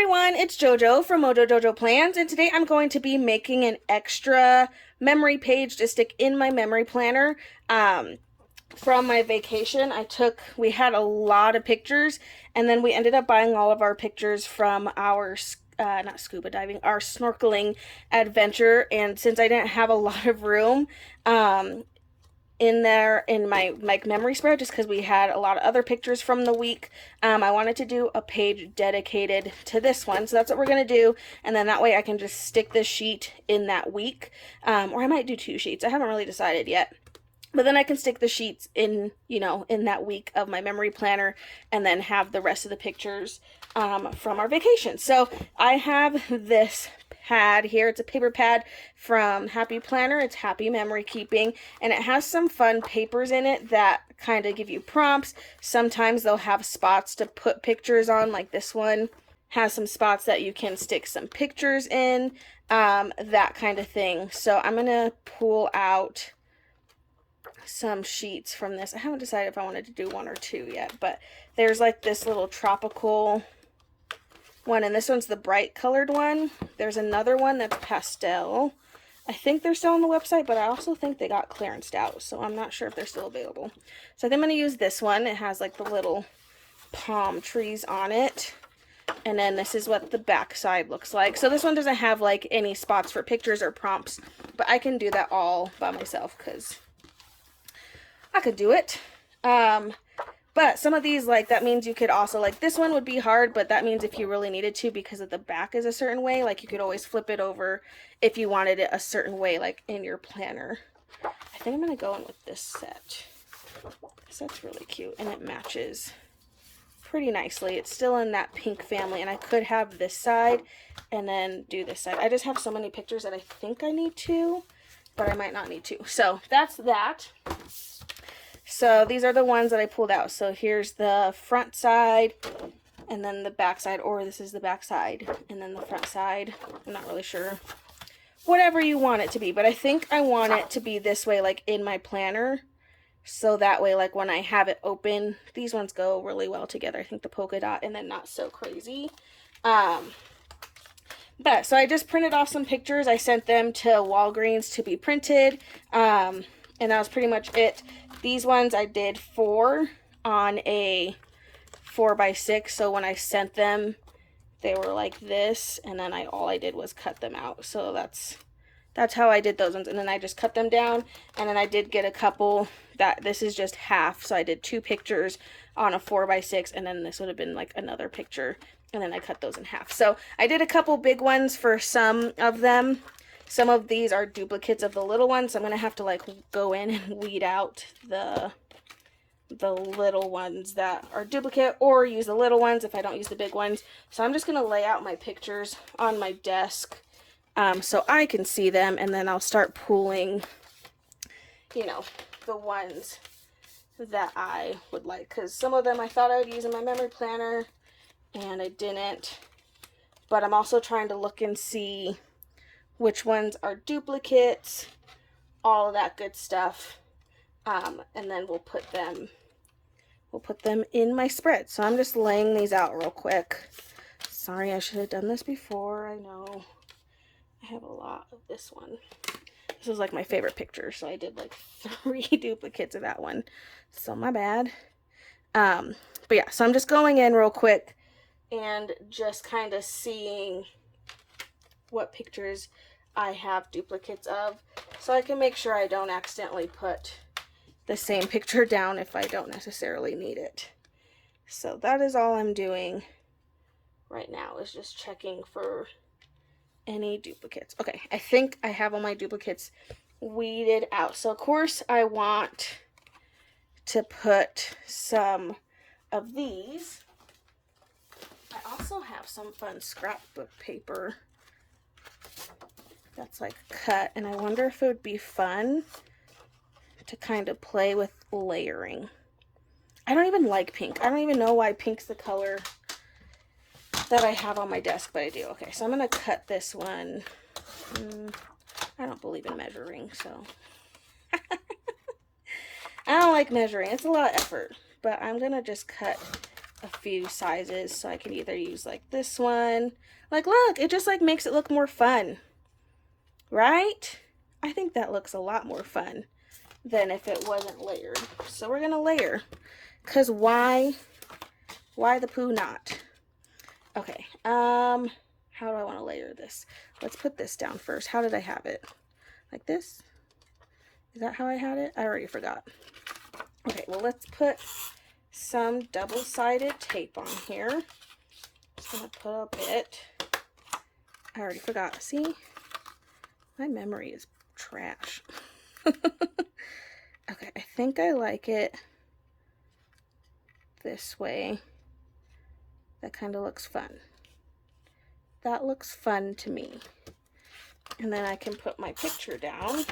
everyone, it's JoJo from Mojo Jojo Plans, and today I'm going to be making an extra memory page to stick in my memory planner. From my vacation, we had a lot of pictures, and then we ended up buying all of our pictures from our not scuba diving, our snorkeling adventure. And since I didn't have a lot of room, in there in my memory spread, just because we had a lot of other pictures from the week, I wanted to do a page dedicated to this one, so that's what we're gonna do. And then that way I can just stick this sheet in that week, or I might do 2 sheets. I haven't really decided yet, but then I can stick the sheets in, in that week of my memory planner, and then have the rest of the pictures from our vacation. So I have this pad here. It's a paper pad from Happy Planner. It's Happy Memory Keeping, and it has some fun papers in it that kind of give you prompts. Sometimes they'll have spots to put pictures on, like this one has some spots that you can stick some pictures in, that kind of thing. So I'm gonna pull out some sheets from this. I haven't decided if I wanted to do 1 or 2 yet, but there's like this little tropical one, and this one's the bright colored one. There's another one that's pastel. I think they're still on the website, but I also think they got clearanced out, so I'm not sure if they're still available. So I think I'm going to use this one. It has like the little palm trees on it, and then this is what the back side looks like. So this one doesn't have like any spots for pictures or prompts, but I can do that all by myself because I could do it. But some of these, like, that means you could also, like, this one would be hard, but that means if you really needed to, because of the back is a certain way, like, you could always flip it over if you wanted it a certain way, like, in your planner. I think I'm going to go in with this set. This set's really cute, and it matches pretty nicely. It's still in that pink family, and I could have this side and then do this side. I just have so many pictures that I think I need to, but I might not need to. So that's that. So these are the ones that I pulled out. So here's the front side, and then the back side, or this is the back side, and then the front side. I'm not really sure. Whatever you want it to be, but I think I want it to be this way, like in my planner. So that way, like when I have it open, these ones go really well together. I think the polka dot and then not so crazy. But so I just printed off some pictures. I sent them to Walgreens to be printed. And that was pretty much it. These ones I did 4 on a 4x6, so when I sent them, they were like this, and then all I did was cut them out. So that's how I did those ones, and then I just cut them down. And then I did get a couple that this is just half, so I did 2 pictures on a 4x6, and then this would have been like another picture, and then I cut those in half. So I did a couple big ones for some of them. Some of these are duplicates of the little ones, so I'm going to have to like go in and weed out the little ones that are duplicate, or use the little ones if I don't use the big ones. So I'm just going to lay out my pictures on my desk so I can see them, and then I'll start pulling, the ones that I would like, because some of them I thought I would use in my memory planner and I didn't. But I'm also trying to look and see which ones are duplicates, all of that good stuff, and then we'll put them in my spread. So I'm just laying these out real quick. Sorry, I should have done this before. I know I have a lot of this one. This was like my favorite picture, so I did like 3 duplicates of that one, so my bad. But yeah, so I'm just going in real quick and just kind of seeing what pictures I have duplicates of, so I can make sure I don't accidentally put the same picture down if I don't necessarily need it. So that is all I'm doing right now, is just checking for any duplicates. Okay, I think I have all my duplicates weeded out. So of course I want to put some of these. I also have some fun scrapbook paper that's like cut, and I wonder if it would be fun to kind of play with layering. I don't even like pink. I don't even know why pink's the color that I have on my desk, but I do. Okay, so I'm gonna cut this one. I don't believe in measuring, so I don't like measuring. It's a lot of effort, but I'm gonna just cut a few sizes, so I can either use like this one. Like, look, it just like makes it look more fun, right? I think that looks a lot more fun than if it wasn't layered. So we're gonna layer, cause why the poo not? Okay, how do I want to layer this? Let's put this down first. How did I have it? Like this? Is that how I had it? I already forgot. Okay, well, let's put some double-sided tape on here. Just gonna put a bit. I already forgot. See? My memory is trash. Okay, I think I like it this way. That kind of looks fun. That looks fun to me. And then I can put my picture down.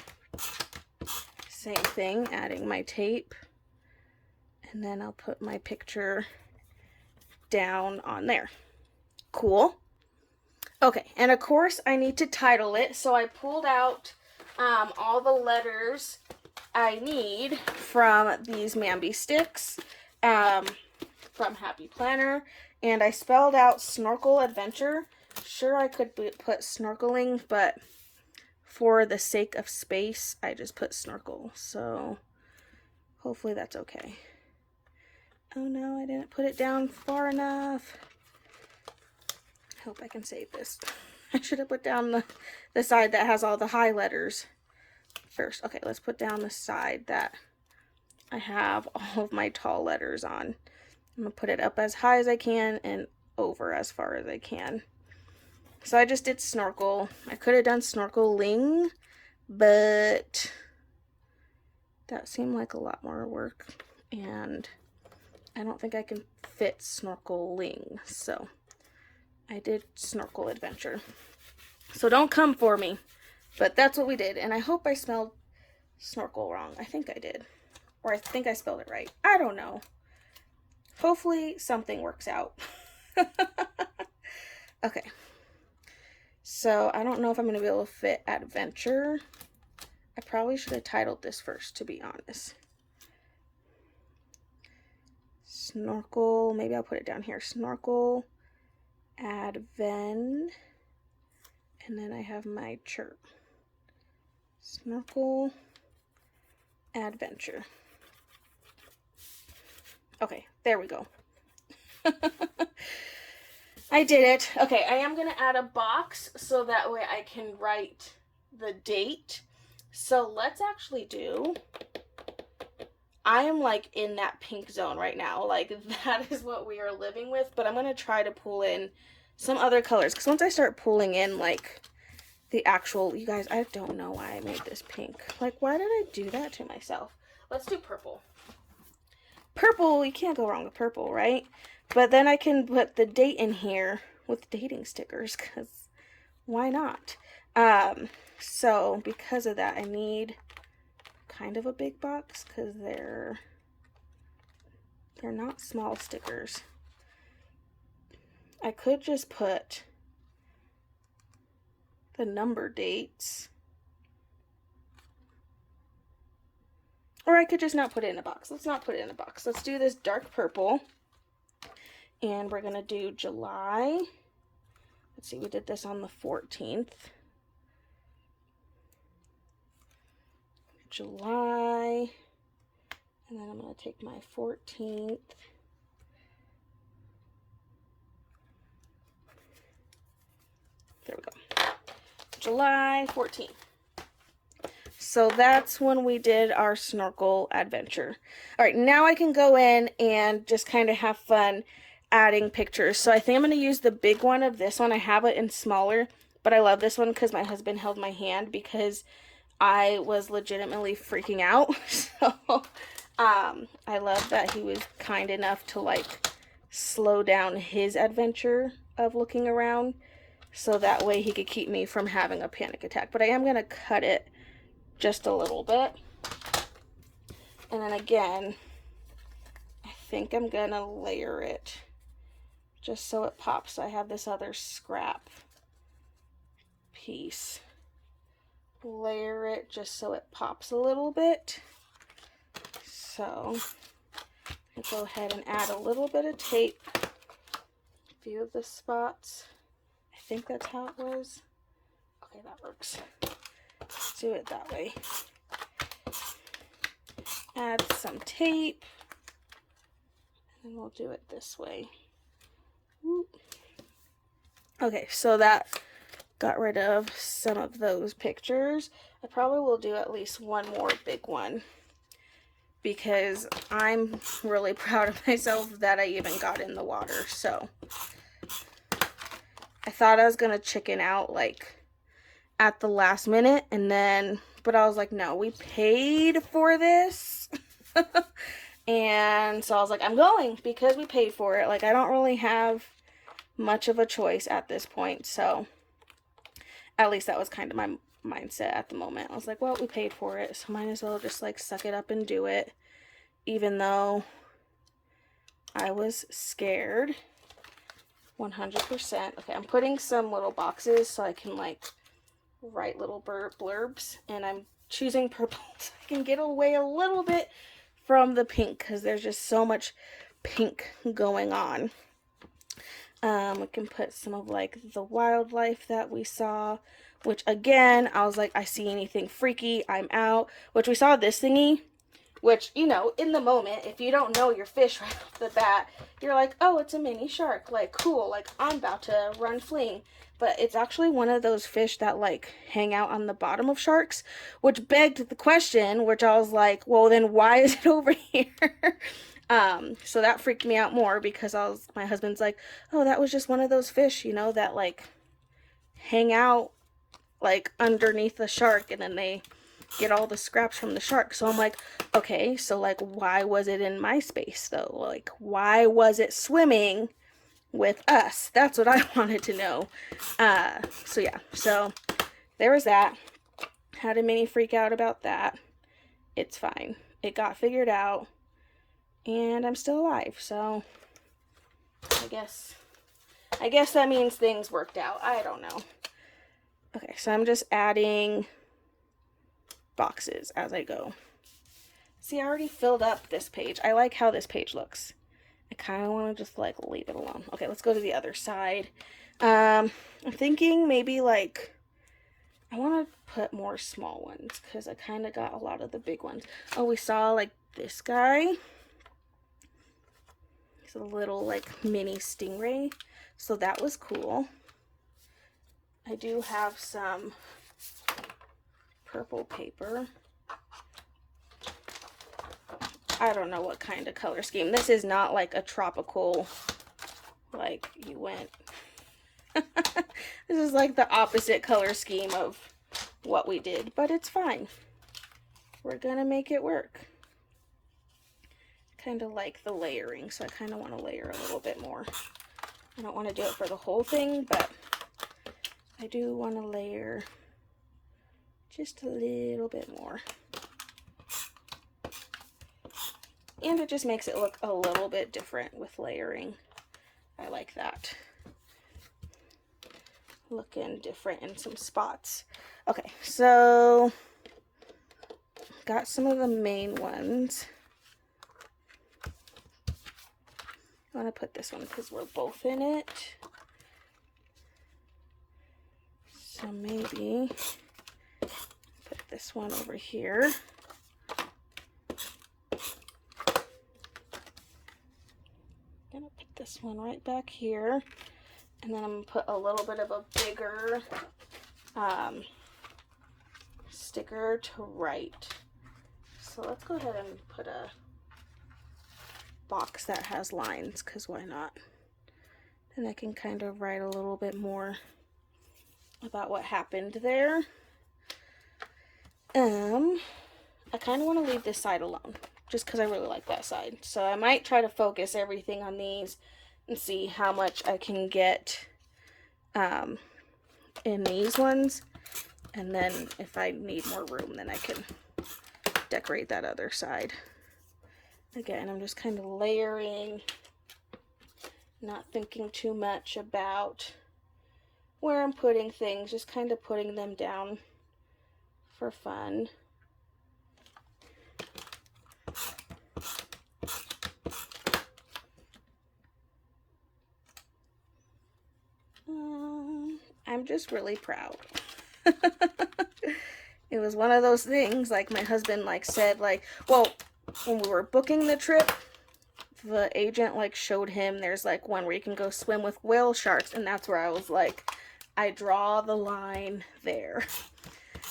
Same thing, adding my tape. And then I'll put my picture down on there. Cool. Okay, and of course I need to title it. So I pulled out all the letters I need from these Mambi sticks from Happy Planner. And I spelled out Snorkel Adventure. Sure, I could put snorkeling, but for the sake of space, I just put snorkel. So hopefully that's okay. Oh no, I didn't put it down far enough. I hope I can save this. I should have put down the side that has all the high letters first. Okay, let's put down the side that I have all of my tall letters on. I'm gonna put it up as high as I can and over as far as I can. So I just did snorkel. I could have done snorkeling, but that seemed like a lot more work, and I don't think I can fit snorkeling, so I did Snorkel Adventure. So don't come for me, but that's what we did, and I hope I spelled snorkel wrong. I think I did, or I think I spelled it right. I don't know. Hopefully something works out. Okay. So I don't know if I'm going to be able to fit adventure. I probably should have titled this first, to be honest. Snorkel, maybe I'll put it down here. Snorkel Adven, and then I have my chirp. Snorkel Adventure. Okay, there we go. I did it. Okay, I am going to add a box so that way I can write the date. So let's actually do, I am like in that pink zone right now. Like that is what we are living with, but I'm going to try to pull in some other colors. Because once I start pulling in like the actual, you guys, I don't know why I made this pink. Like, why did I do that to myself? Let's do purple. Purple, you can't go wrong with purple, right? But then I can put the date in here with dating stickers, because why not? So because of that, I need kind of a big box, because they're not small stickers. I could just put the number dates, or I could just not put it in a box. Let's not put it in a box. Let's do this dark purple. And we're going to do July. Let's see, we did this on the 14th. July. And then I'm going to take my 14th. There we go. July 14th. So that's when we did our snorkel adventure. All right, now I can go in and just kind of have fun adding pictures. So I think I'm going to use the big one of this one. I have it in smaller, but I love this one because my husband held my hand because I was legitimately freaking out. So I love that he was kind enough to like slow down his adventure of looking around so that way he could keep me from having a panic attack. But I am going to cut it just a little bit. And then again, I think I'm going to layer it just so it pops. I have this other scrap piece. Layer it just so it pops a little bit. So I'm going to go ahead and add a little bit of tape. A few of the spots. I think that's how it was. Okay, that works. Let's do it that way. Add some tape. And we'll do it this way. Whoop. Okay, so that got rid of some of those pictures. I probably will do at least one more big one because I'm really proud of myself that I even got in the water. So I thought I was gonna chicken out like at the last minute, and then but I was like, no, we paid for this. And so I was like, I'm going because we paid for it. Like, I don't really have much of a choice at this point. So at least that was kind of my mindset at the moment. I was like, well, we paid for it, so might as well just like suck it up and do it, even though I was scared. 100%. Okay, I'm putting some little boxes so I can like write little blurbs, and I'm choosing purple so I can get away a little bit from the pink because there's just so much pink going on. We can put some of like the wildlife that we saw, which again, I was like, I see anything freaky, I'm out. Which we saw this thingy, which, you know, in the moment, if you don't know your fish right off the bat, you're like, oh, it's a mini shark, like cool, like I'm about to run fleeing. But it's actually one of those fish that like hang out on the bottom of sharks, which begged the question, which I was like, well, then why is it over here? So that freaked me out more because my husband's like, oh, that was just one of those fish, you know, that like hang out like underneath the shark and then they get all the scraps from the shark. So I'm like, okay, so like why was it in my space though? Like why was it swimming with us? That's what I wanted to know. So yeah, so there was that. Had a mini freak out about that. It's fine. It got figured out. And I'm still alive, so I guess that means things worked out. I don't know. Okay, so I'm just adding boxes as I go. See, I already filled up this page. I like how this page looks. I kind of want to just like leave it alone. Okay, let's go to the other side. I'm thinking maybe like I want to put more small ones because I kind of got a lot of the big ones. Oh, we saw like this guy. It's a little like mini stingray, so that was cool. I do have some purple paper. I don't know what kind of color scheme. This is not like a tropical, like you went. This is like the opposite color scheme of what we did, but it's fine. We're gonna make it work. Kind of like the layering, so I kind of want to layer a little bit more. I don't want to do it for the whole thing, but I do want to layer just a little bit more. And it just makes it look a little bit different with layering. I like that. Looking different in some spots. Okay, so got some of the main ones. I want to put this one because we're both in it. So maybe put this one over here. Gonna put this one right back here. And then I'm going to put a little bit of a bigger sticker to write. So let's go ahead and put a box that has lines, because why not? And I can kind of write a little bit more about what happened there. I kind of want to leave this side alone, just because I really like that side. So I might try to focus everything on these and see how much I can get in these ones, and then if I need more room, then I can decorate that other side. Again, I'm just kind of layering, not thinking too much about where I'm putting things, just kind of putting them down for fun. just really proud. It was one of those things, like my husband like said, like, well, when we were booking the trip, the agent like showed him there's like one where you can go swim with whale sharks, and that's where I was like, I draw the line there.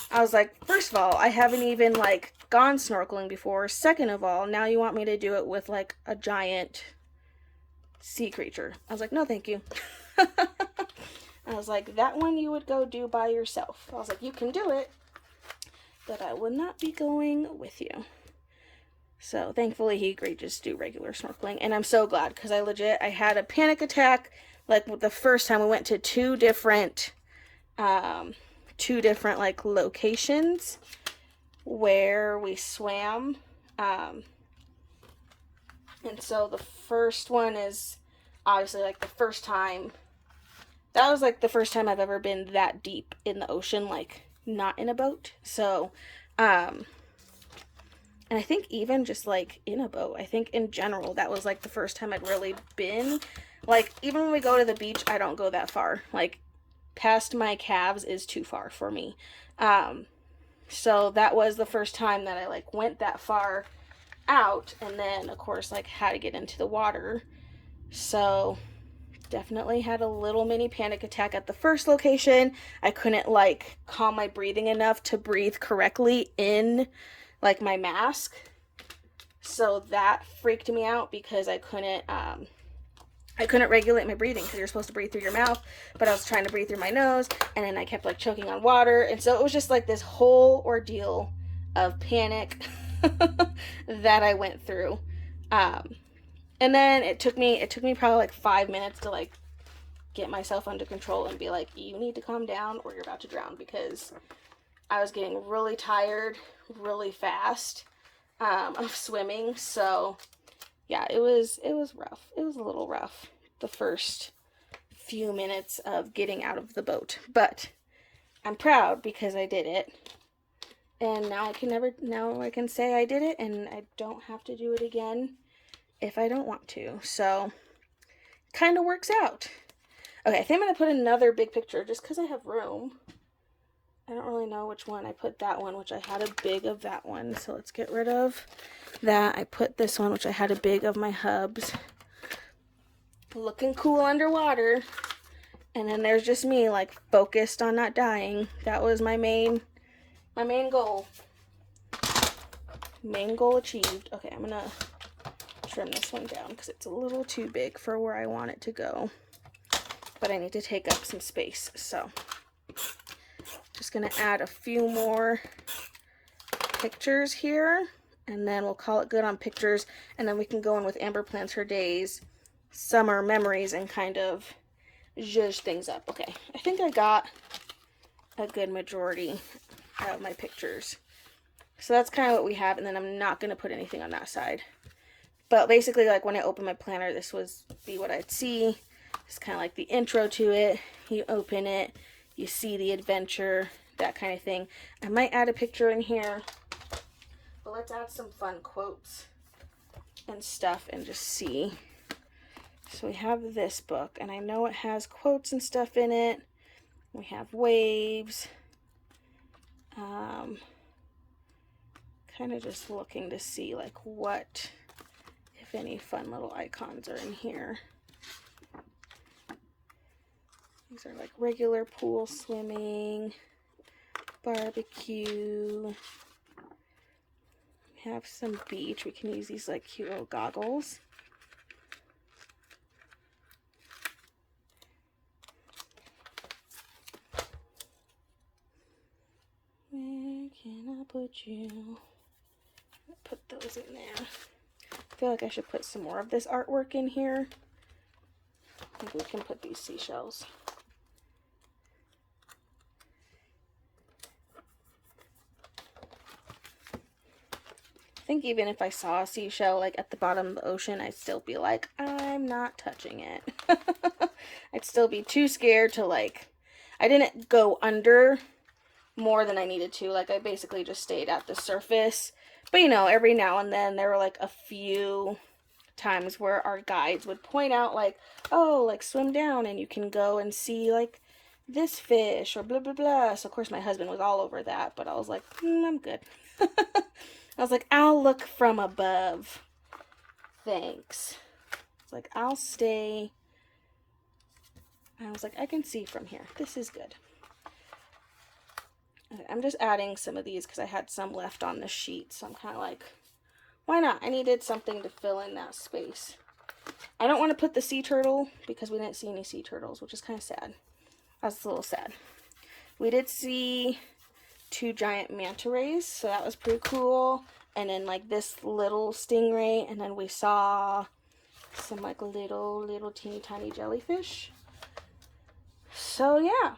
I was like, first of all, I haven't even like gone snorkeling before. Second of all, now you want me to do it with like a giant sea creature. I was like, no thank you. I was like, that one you would go do by yourself. I was like, you can do it, but I would not be going with you. So thankfully he agreed to just do regular snorkeling, and I'm so glad, because I had a panic attack like the first time we went to two different like locations where we swam, and so the first one is obviously like the first time. That was like the first time I've ever been that deep in the ocean, like not in a boat. So, and I think even just like in a boat, I think in general, that was like the first time I'd really been. Like, even when we go to the beach, I don't go that far. Like, past my calves is too far for me. So that was the first time that I like went that far out, and then of course like had to get into the water. So definitely had a little mini panic attack at the first location. I couldn't like calm my breathing enough to breathe correctly in like my mask, so that freaked me out because I couldn't regulate my breathing, because you're supposed to breathe through your mouth, but I was trying to breathe through my nose, and then I kept like choking on water, and so it was just like this whole ordeal of panic that I went through. And then it took me probably like 5 minutes to like get myself under control and be like, you need to calm down or you're about to drown, because I was getting really tired really fast of swimming. So yeah, it was rough. It was a little rough the first few minutes of getting out of the boat, but I'm proud because I did it. And now I can say I did it, and I don't have to do it again if I don't want to. So kind of works out. Okay, I think I'm going to put another big picture just because I have room. I don't really know which one. I put that one, which I had a big of that one. So let's get rid of that. I put this one, which I had a big of my hubs. Looking cool underwater. And then there's just me, like, focused on not dying. That was my main goal. Main goal achieved. Okay, I'm going to trim this one down because it's a little too big for where I want it to go. But I need to take up some space, so just gonna add a few more pictures here, and then we'll call it good on pictures, and then we can go in with Amber Plans Her Days summer memories and kind of zhuzh things up. Okay, I think I got a good majority of my pictures. So that's kind of what we have, and then I'm not gonna put anything on that side. But basically, like, when I open my planner, this was be what I'd see. It's kind of like the intro to it. You open it, you see the adventure, that kind of thing. I might add a picture in here, but let's add some fun quotes and stuff and just see. So we have this book, and I know it has quotes and stuff in it. We have waves. Kind of just looking to see like what, if any, fun little icons are in here. These are like regular pool swimming, barbecue. We have some beach. We can use these like cute little goggles. Where can I put you? Put those in there. I feel like I should put some more of this artwork in here. Maybe we can put these seashells. I think even if I saw a seashell like at the bottom of the ocean, I'd still be like, I'm not touching it. I'd still be too scared to like, I didn't go under more than I needed to. Like, I basically just stayed at the surface. But, you know, every now and then there were like a few times where our guides would point out like, oh, like swim down and you can go and see like this fish or blah, blah, blah. So, of course, my husband was all over that, but I was like, I'm good. I was like, I'll look from above. Thanks. It's like, I'll stay. I was like, I can see from here. This is good. Okay, I'm just adding some of these because I had some left on the sheet. So I'm kind of like, why not? I needed something to fill in that space. I don't want to put the sea turtle because we didn't see any sea turtles, which is kind of sad. I was a little sad. We did see 2 giant manta rays, so that was pretty cool. And then like this little stingray, and then we saw some like little teeny tiny jellyfish. So yeah.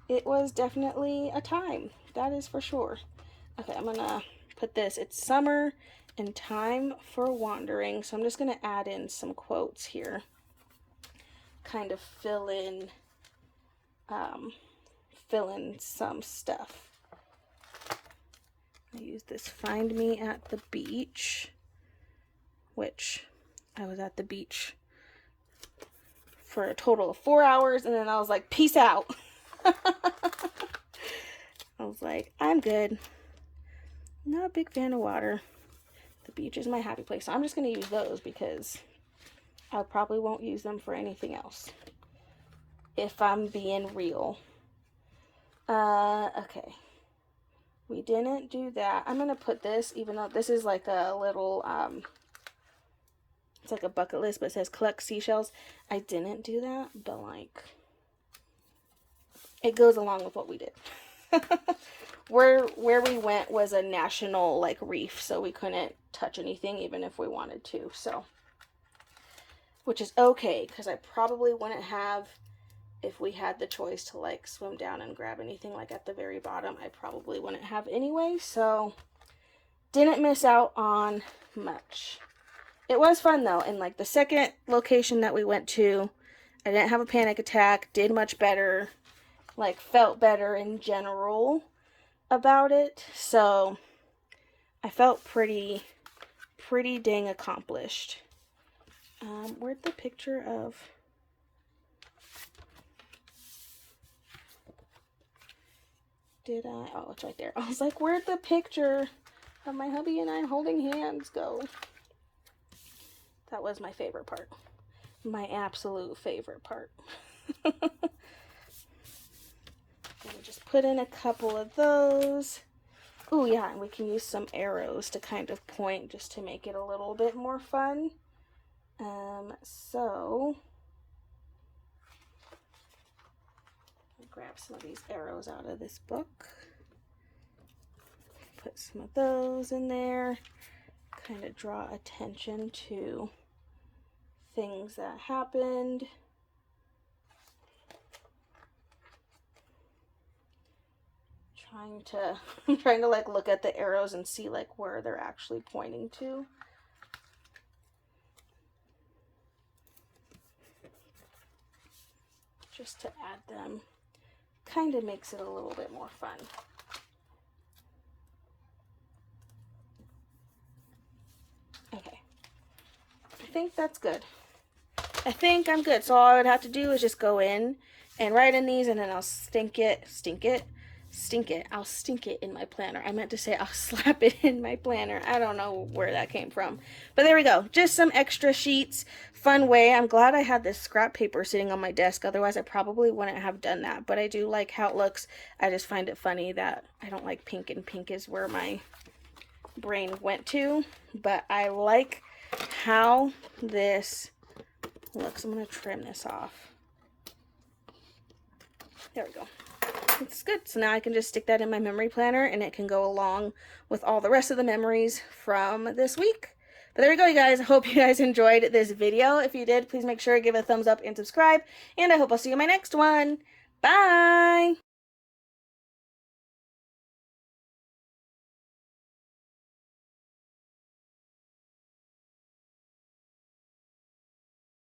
It was definitely a time, that is for sure. Okay, I'm gonna put this, it's summer and time for wandering, so I'm just gonna add in some quotes here, kind of fill in some stuff. I use this find me at the beach, which I was at the beach for a total of 4 hours, and then I was like, peace out. I was like, I'm good. Not a big fan of water. The beach is my happy place. So I'm just going to use those because I probably won't use them for anything else, if I'm being real. Okay. We didn't do that. I'm going to put this, even though this is like a little, it's like a bucket list, but it says collect seashells. I didn't do that, but like, it goes along with what we did. Where we went was a national like reef, so we couldn't touch anything even if we wanted to. So, which is okay, because I probably wouldn't have, if we had the choice to like swim down and grab anything like at the very bottom, I probably wouldn't have anyway. So didn't miss out on much. It was fun though, and like the second location that we went to, I didn't have a panic attack, did much better, like felt better in general about it. So I felt pretty dang accomplished. Where'd the picture of, oh, it's right there. I was like, where'd the picture of my hubby and I holding hands go? That was my favorite part. My absolute favorite part. Just put in a couple of those. Oh yeah, and we can use some arrows to kind of point just to make it a little bit more fun. So I'll grab some of these arrows out of this book. Put some of those in there. Kind of draw attention to things that happened. I'm trying to like look at the arrows and see like where they're actually pointing to. Just to add them, kind of makes it a little bit more fun. Okay, I think that's good. I think I'm good. So all I would have to do is just go in and write in these, and then I'll stink it. I'll stink it in my planner. I meant to say I'll slap it in my planner. I don't know where that came from. But there we go. Just some extra sheets. Fun way. I'm glad I had this scrap paper sitting on my desk. Otherwise, I probably wouldn't have done that. But I do like how it looks. I just find it funny that I don't like pink, and pink is where my brain went to. But I like how this looks. I'm going to trim this off. There we go. It's good. So now I can just stick that in my memory planner, and it can go along with all the rest of the memories from this week. But there we go, you guys. I hope you guys enjoyed this video. If you did, please make sure to give it a thumbs up and subscribe. And I hope I'll see you in my next one. Bye!